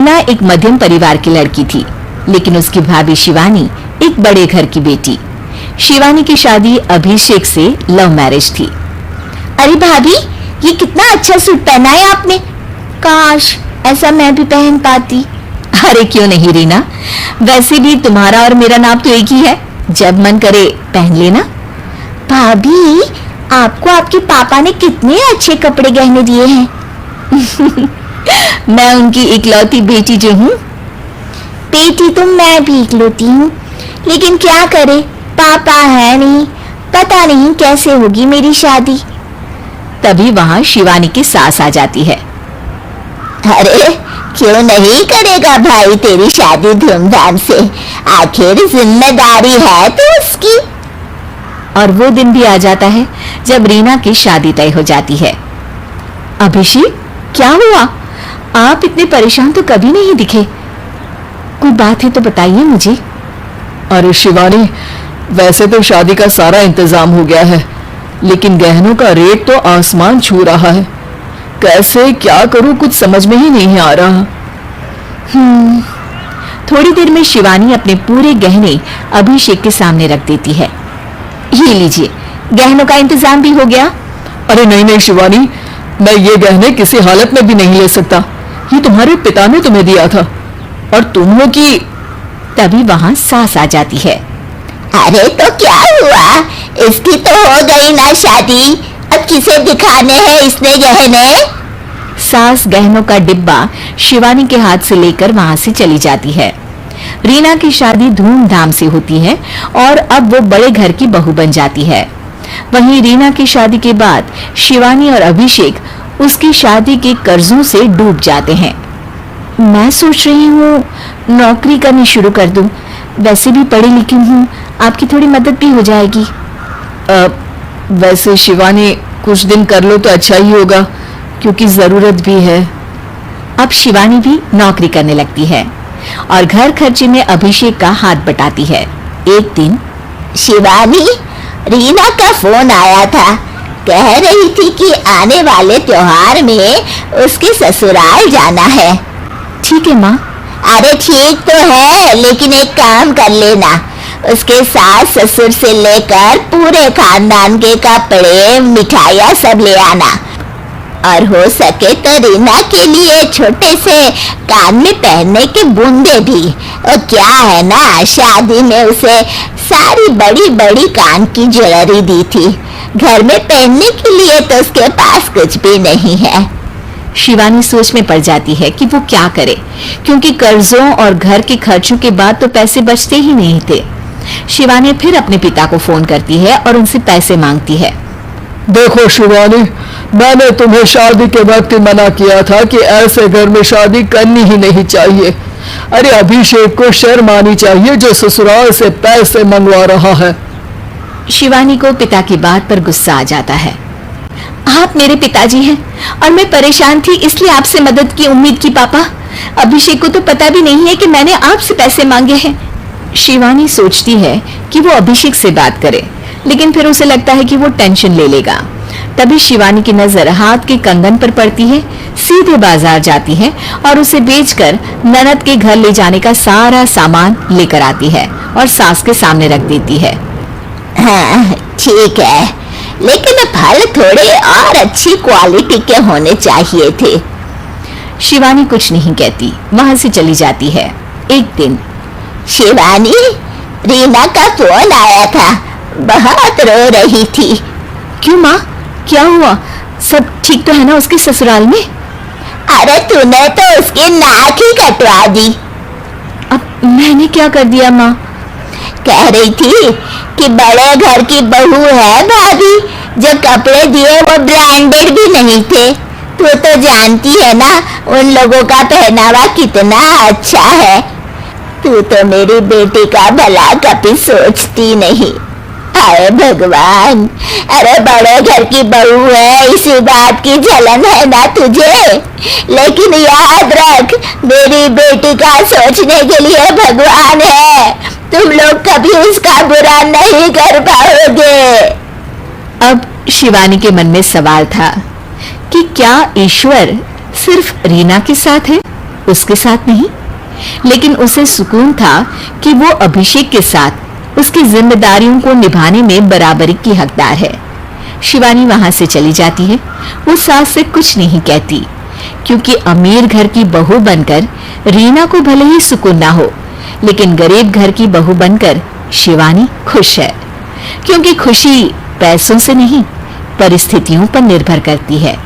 रीना एक मध्यम परिवार की लड़की थी, लेकिन उसकी भाभी शिवानी एक बड़े घर की बेटी। शिवानी की शादी अभिषेक से लव मैरिज थी। अरे भाभी, ये कितना अच्छा सूट पहना है आपने। काश ऐसा मैं भी पहन पाती। अरे क्यों नहीं रीना, वैसे भी तुम्हारा और मेरा नाम तो एक ही है, जब मन करे पहन लेना। भाभी, आपको आपके पापा ने कितने अच्छे कपड़े गहने दिए हैं। मैं उनकी इकलौती बेटी जो हूँ। बेटी तो मैं भी इकलौती हूँ, लेकिन क्या करे, पापा है नहीं, पता नहीं कैसे होगी मेरी शादी। तभी वहां शिवानी की सास आ जाती है। अरे क्यों नहीं करेगा भाई तेरी शादी धूमधाम से, आखिर जिम्मेदारी है तो उसकी। और वो दिन भी आ जाता है जब रीना की शादी तय हो जाती है। अभिषेक, क्या हुआ? आप इतने परेशान तो कभी नहीं दिखे, कोई बात है तो बताइए मुझे। अरे शिवानी, वैसे तो शादी का सारा इंतजाम हो गया है, लेकिन गहनों का रेट तो आसमान छू रहा है। कैसे क्या करूं, कुछ समझ में ही नहीं आ रहा। थोड़ी देर में शिवानी अपने पूरे गहने अभिषेक के सामने रख देती है। ये लीजिए, गहनों का इंतजाम भी हो गया। अरे नहीं नहीं शिवानी, मैं ये गहने किसी हालत में भी नहीं ले सकता, ये तुम्हारे पिता ने तुम्हें दिया था और तुम हो कि। तभी वहां सास आ जाती है। अरे तो क्या हुआ, इसकी तो हो गई ना शादी, अब किसे दिखाने हैं इसने गहने। सास गहनों का डिब्बा शिवानी के हाथ से लेकर वहां से चली जाती है। रीना की शादी धूमधाम से होती है और अब वो बड़े घर की बहू बन जाती है। वहीं रीना की शादी के बाद शिवानी और अभिषेक उसकी शादी के कर्जों से डूब जाते हैं। मैं सोच रही हूँ नौकरी करनी शुरू कर दूं, वैसे भी पढ़ी लिखी हूँ, आपकी थोड़ी मदद भी हो जाएगी। वैसे शिवानी, कुछ दिन कर लो तो अच्छा ही होगा, क्योंकि जरूरत भी है। अब शिवानी भी नौकरी करने लगती है और घर खर्चे में अभिषेक का हाथ बटाती है। एक दिन शिवानी, रीना का फोन आया था, कह रही थी कि आने वाले त्योहार में उसके ससुराल जाना है। ठीक है माँ। अरे ठीक तो है, लेकिन एक काम कर लेना, उसके सास ससुर से लेकर पूरे खानदान के कपड़े मिठाइयाँ सब ले आना, और हो सके तो रीना के लिए छोटे से कान में पहनने के बूंदे भी। और क्या है ना, शादी में उसे सारी बड़ी बड़ी कान की ज्वेलरी दी थी, घर में पहनने के लिए तो उसके पास कुछ भी नहीं है। शिवानी सोच में पड़ जाती है कि वो क्या करे, क्योंकि कर्जों और घर के खर्चों के बाद तो पैसे बचते ही नहीं थे। शिवानी फिर अपने पिता को फोन करती है और उनसे पैसे मांगती है। देखो शिवानी, मैंने तुम्हें शादी के वक्त मना किया था कि ऐसे घर में शादी करनी ही नहीं चाहिए। अरे अभिषेक को शर्म आनी चाहिए जो ससुराल से पैसे मंगवा रहा है। शिवानी को पिता की बात पर गुस्सा आ जाता है। आप मेरे पिताजी हैं और मैं परेशान थी, इसलिए आपसे मदद की उम्मीद की पापा। अभिषेक को तो पता भी नहीं है कि मैंने आपसे पैसे मांगे हैं। शिवानी सोचती है कि वो अभिषेक से बात करे, लेकिन फिर उसे लगता है कि वो टेंशन ले लेगा। तभी शिवानी की नजर हाथ के कंगन पर पड़ती है, सीधे बाजार जाती है और उसे बेचकर ननद के घर ले जाने का सारा सामान लेकर आती है और सास के सामने रख देती है। हाँ ठीक है, लेकिन फल थोड़े और अच्छी क्वालिटी के होने चाहिए थे। शिवानी कुछ नहीं कहती, वहां से चली जाती है। एक दिन शिवानी, रीना का फोन आया था, बहुत रो रही थी। क्यों माँ, क्या हुआ? सब ठीक तो है ना उसके ससुराल में? अरे तूने तो उसकी नाक ही कटवा दी। अब मैंने क्या कर दिया माँ? कह रही थी कि बड़े घर की बहू है भाभी, जो कपड़े दिए वो ब्रांडेड भी नहीं थे। तू तो जानती है ना उन लोगों का पहनावा कितना अच्छा है। तू तो मेरी बेटी का भला कभी सोचती नहीं। हाय भगवान, अरे बड़े घर की बहू है, इसी बात की जलन है ना तुझे, लेकिन याद रख मेरी बेटी का सोचने के लिए भगवान है, तुम लोग कभी उसका बुरा नहीं कर पाओगे। अब शिवानी के मन में सवाल था कि क्या ईश्वर सिर्फ रीना के साथ है? उसके साथ नहीं, लेकिन उसे सुकून था कि वो अभिषेक के साथ उसकी जिम्मेदारियों को निभाने में बराबरी की हकदार है। शिवानी वहां से चली जाती है। वो सास से कुछ नहीं कहती, क्योंकि अमीर घर की बहू बनकर रीना को भले ही सुकून ना हो, लेकिन गरीब घर की बहू बनकर शिवानी खुश है, क्योंकि खुशी पैसों से नहीं परिस्थितियों पर निर्भर करती है।